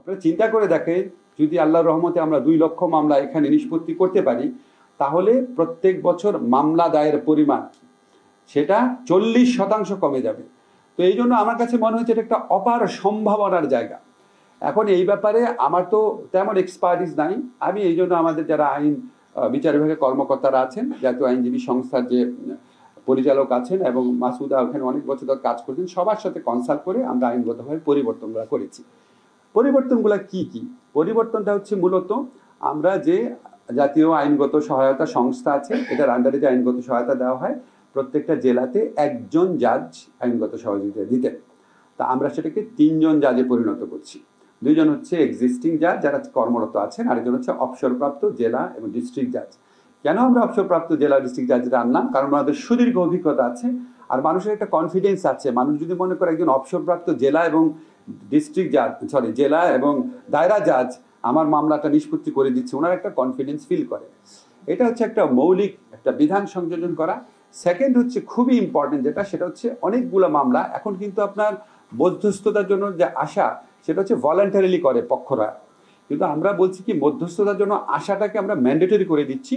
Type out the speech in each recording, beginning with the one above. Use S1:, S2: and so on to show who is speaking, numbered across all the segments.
S1: আপনারা চিন্তা করে দেখেন, যদি আল্লাহর রহমতে আমরা 2 লক্ষ মামলা এখানে নিষ্পত্তি করতে পারি, তাহলে প্রত্যেক বছর মামলা দায়ের পরিমাণ সেটা 40% কমে যাবে। তো এই জন্য আমার কাছে মনে হচ্ছে এটা একটা অপার সম্ভাবনার জায়গা। এখন এই ব্যাপারে আমার তো তেমন এক্সপার্টিস নাই। আমি এই জন্য আমাদের যারা আইন বিচার বিভাগের কর্মকর্তারা আছেন, জাতীয় আইনজীবী সংস্থার যে পরিচালক আছেন এবং মাসুদা ওখানে অনেক বছর ধরে কাজ করছেন, সবার সাথে কনসাল্ট করে আমরা আইনগতভাবে পরিবর্তনগুলো করেছি। পরিবর্তনগুলো কি কি? পরিবর্তনটা হচ্ছে মূলত আমরা যে জাতীয় আইনগত সহায়তা সংস্থা আছে, এটার আন্ডারে যে আইনগত সহায়তা দেওয়া হয়, প্রত্যেকটা জেলাতে একজন জাজ আইনগত সহযোগিতা দিতেন। তা আমরা সেটাকে 3 জন জাজে পরিণত করছি। 2 জন হচ্ছে এক্সিস্টিং জাজ যারা কর্মরত আছেন, আরেকজন হচ্ছে অবসরপ্রাপ্ত জেলা এবং ডিস্ট্রিক্ট জাজ। কেন আমরা অবসরপ্রাপ্ত জেলা ডিস্ট্রিক্ট জাজরা আনলাম? কারণ ওনাদের সুদীর্ঘ অভিজ্ঞতা আছে, আর মানুষের একটা কনফিডেন্স আছে। মানুষ যদি মনে করে একজন অবসরপ্রাপ্ত জেলা এবং ডিস্ট্রিক্ট জাজ, জেলা এবং দায়রা জাজ আমার মামলাটা নিষ্পত্তি করে দিচ্ছে, ওনার একটা কনফিডেন্স ফিল করে। এটা হচ্ছে একটা মৌলিক একটা বিধান সংযোজন করা। সেকেন্ড হচ্ছে খুবই ইম্পর্টেন্ট যেটা, সেটা হচ্ছে অনেকগুলো মামলা এখন কিন্তু আপনার মধ্যস্থতার জন্য যে আশা, সেটা হচ্ছে ভলান্টারিলি করে পক্ষরা। কিন্তু আমরা বলছি কি, মধ্যস্থতার জন্য আশাটাকে আমরা ম্যান্ডেটরি করে দিচ্ছি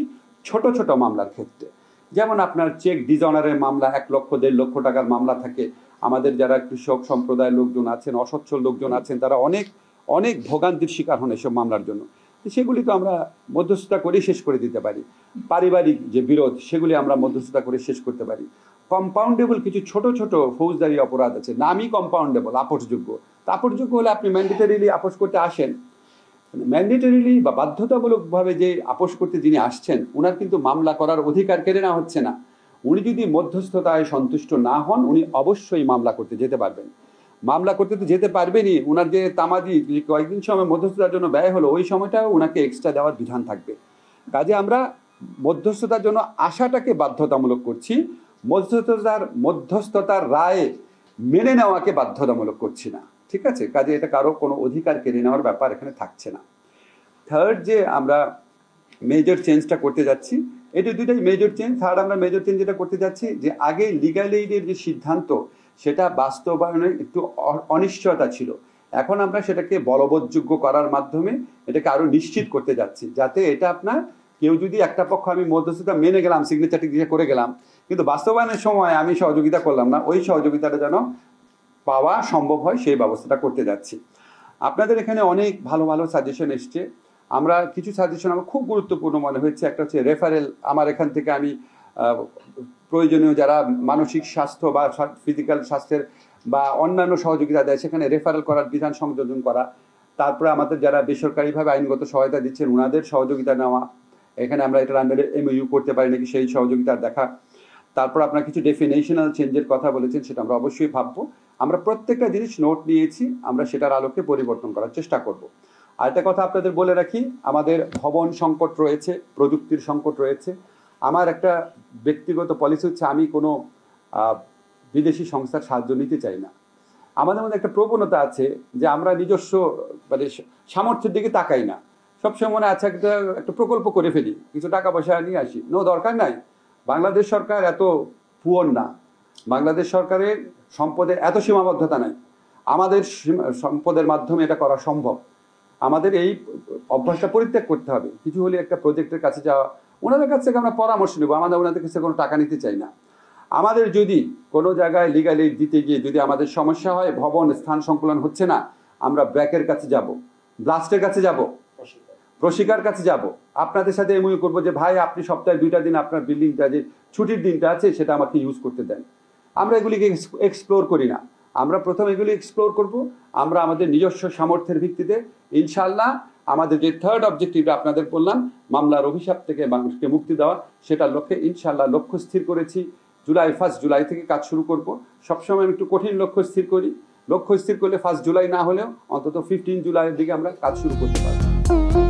S1: ছোট ছোট মামলার ক্ষেত্রে। যেমন আপনার চেক ডিজঅনারের মামলা 1 লক্ষ 1.5 লক্ষ টাকার মামলা থাকে। আমাদের যারা কৃষক সম্প্রদায়ের লোকজন আছেন, অসচ্ছল লোকজন আছেন, তারা অনেক অনেক ভোগান্তির শিকার হন এসব মামলার জন্য। সেগুলি তো আমরা মধ্যস্থতা করে শেষ করে দিতে পারি। পারিবারিক যে বিরোধ, সেগুলি আমরা মধ্যস্থতা করে শেষ করতে পারি। কম্পাউন্ডেবল কিছু ছোট ছোট ফৌজদারি অপরাধ আছে, নামই কম্পাউন্ডেবল, আপোষযোগ্য। তা আপোষযোগ্য হলে আপনি ম্যান্ডেটরিলি আপোষ করতে আসেন। ম্যান্ডেটরিলি বা বাধ্যতামূলকভাবে যে আপোষ করতে যিনি আসছেন, ওনার কিন্তু মামলা করার অধিকার কেড়ে নেওয়া হচ্ছে না। উনি যদি মধ্যস্থতায় সন্তুষ্ট না হন, উনি অবশ্যই মামলা করতে যেতে পারবেন। মামলা করতে তো যেতে পারবেনই, ওনার যে তামাদি কয়েকদিন সময় মধ্যস্থতার জন্য ব্যয় হলো, ওই সময়টাও ওনাকে এক্সট্রা দেওয়ার বিধান থাকবে। কাজে আমরা মধ্যস্থতার জন্য আশাটাকে বাধ্যতামূলক করছি, মধ্যস্থতার রায় মেনে নেওয়াকে বাধ্যতামূলক করছি না। ঠিক আছে? কাজে এটা কারো কোনো অধিকার কেড়ে নেওয়ার ব্যাপার এখানে থাকছে না। থার্ড যে আমরা মেজর চেঞ্জটা করতে যাচ্ছি, এটা দুইটাই মেজর চেঞ্জ। থার্ড আমরা মেজর চেঞ্জ যেটা করতে যাচ্ছি, যে আগে লিগ্যাল এইডের যে সিদ্ধান্ত, সেটা বাস্তবায়নে একটু অনিশ্চয়তা ছিল। এখন আমরা সেটাকে বলবৎযোগ্য করার মাধ্যমে এটাকে আরো নিশ্চিত করতে যাচ্ছি, যাতে এটা আপনার কেউ যদি একটা পক্ষ, আমি মধ্যস্থতা মেনে গেলাম, সিগনেচারটি দিয়ে করে গেলাম, কিন্তু বাস্তবায়নের সময় আমি সহযোগিতা করলাম না, ওই সহযোগিতাটা যেন পাওয়া সম্ভব হয়, সেই ব্যবস্থাটা করতে যাচ্ছি। আপনাদের এখানে অনেক ভালো ভালো সাজেশন এসছে। আমরা কিছু সাজেশন আমার খুব গুরুত্বপূর্ণ মনে হয়েছে। একটা হচ্ছে রেফারেল। আমার এখান থেকে আমি প্রয়োজনীয় যারা মানসিক স্বাস্থ্য বা ফিজিক্যাল স্বাস্থ্যের বা অন্যান্য সহযোগিতা দেয়, সেখানে রেফারেল করার বিধান সংযোজন করা। তারপরে আমাদের যারা বেসরকারিভাবে আইনগত সহায়তা দিচ্ছেন, ওনাদের সহযোগিতা নেওয়া। এখানে আমরা এটার আন্ডারে MOU করতে পারি নাকি, সেই সহযোগিতা দেখা। তারপর আপনার কিছু ডেফিনেশনাল চেঞ্জের কথা বলেছেন, সেটা আমরা অবশ্যই ভাববো। আমরা প্রত্যেকটা জিনিস নোট নিয়েছি, আমরা সেটার আলোকে পরিবর্তন করার চেষ্টা করব। আরেকটা কথা আপনাদের বলে রাখি, আমাদের ভবন সংকট রয়েছে, প্রযুক্তির সংকট রয়েছে। আমার একটা ব্যক্তিগত পলিসি হচ্ছে, আমি কোনো বিদেশি সংস্থার সাহায্য নিতে চাই না। আমাদের মধ্যে একটা প্রবণতা আছে যে আমরা নিজস্ব মানে সামর্থ্যের দিকে তাকাই না। সবসময় মনে আছে একটা প্রকল্প করে ফেলি, কিছু টাকা পয়সা নিয়ে আসি। দরকার নাই। বাংলাদেশ সরকার এত পুয়ার না, বাংলাদেশ সরকারের সম্পদের এত সীমাবদ্ধতা নাই। আমাদের সম্পদের মাধ্যমে এটা করা সম্ভব। আমাদের এই অভ্যাসটা পরিত্যাগ করতে হবে। কিছু হলে একটা প্রজেক্টের কাছে যাওয়া, ওনাদের কাছ থেকে আমরা পরামর্শ নেব, আমাদের ওনাদের কাছে কোনো টাকা নিতে চাই না। আমাদের যদি কোনো জায়গায় লিগাল এইড দিতে গিয়ে যদি আমাদের সমস্যা হয়, ভবন স্থান সংকুলন হচ্ছে না, আমরা ব্র্যাকের কাছে যাব, ব্লাস্টের কাছে যাব, প্রশিকার কাছে যাব, আপনাদের সাথে MOU করবো যে ভাই আপনি সপ্তাহে 2টা দিন আপনার বিল্ডিংটা যে ছুটির দিনটা আছে সেটা আমাকে ইউজ করতে দেন। আমরা এগুলিকে এক্সপ্লোর করি না। আমরা প্রথম এগুলি এক্সপ্লোর করব। আমরা আমাদের নিজস্ব সামর্থ্যের ভিত্তিতে ইনশাআল্লাহ আমাদের যে থার্ড অবজেক্টিভটা আপনাদের বললাম, মামলার অভিশাপ থেকে মানুষকে মুক্তি দেওয়া, সেটার লক্ষ্যে ইনশাআল্লাহ লক্ষ্য স্থির করেছি। 1 জুলাই থেকে কাজ শুরু করব। সবসময় আমি একটু কঠিন লক্ষ্য স্থির করি। লক্ষ্য স্থির করলে 1 জুলাই না হলেও অন্তত 15 জুলাইয়ের দিকে আমরা কাজ শুরু করতে পারবো।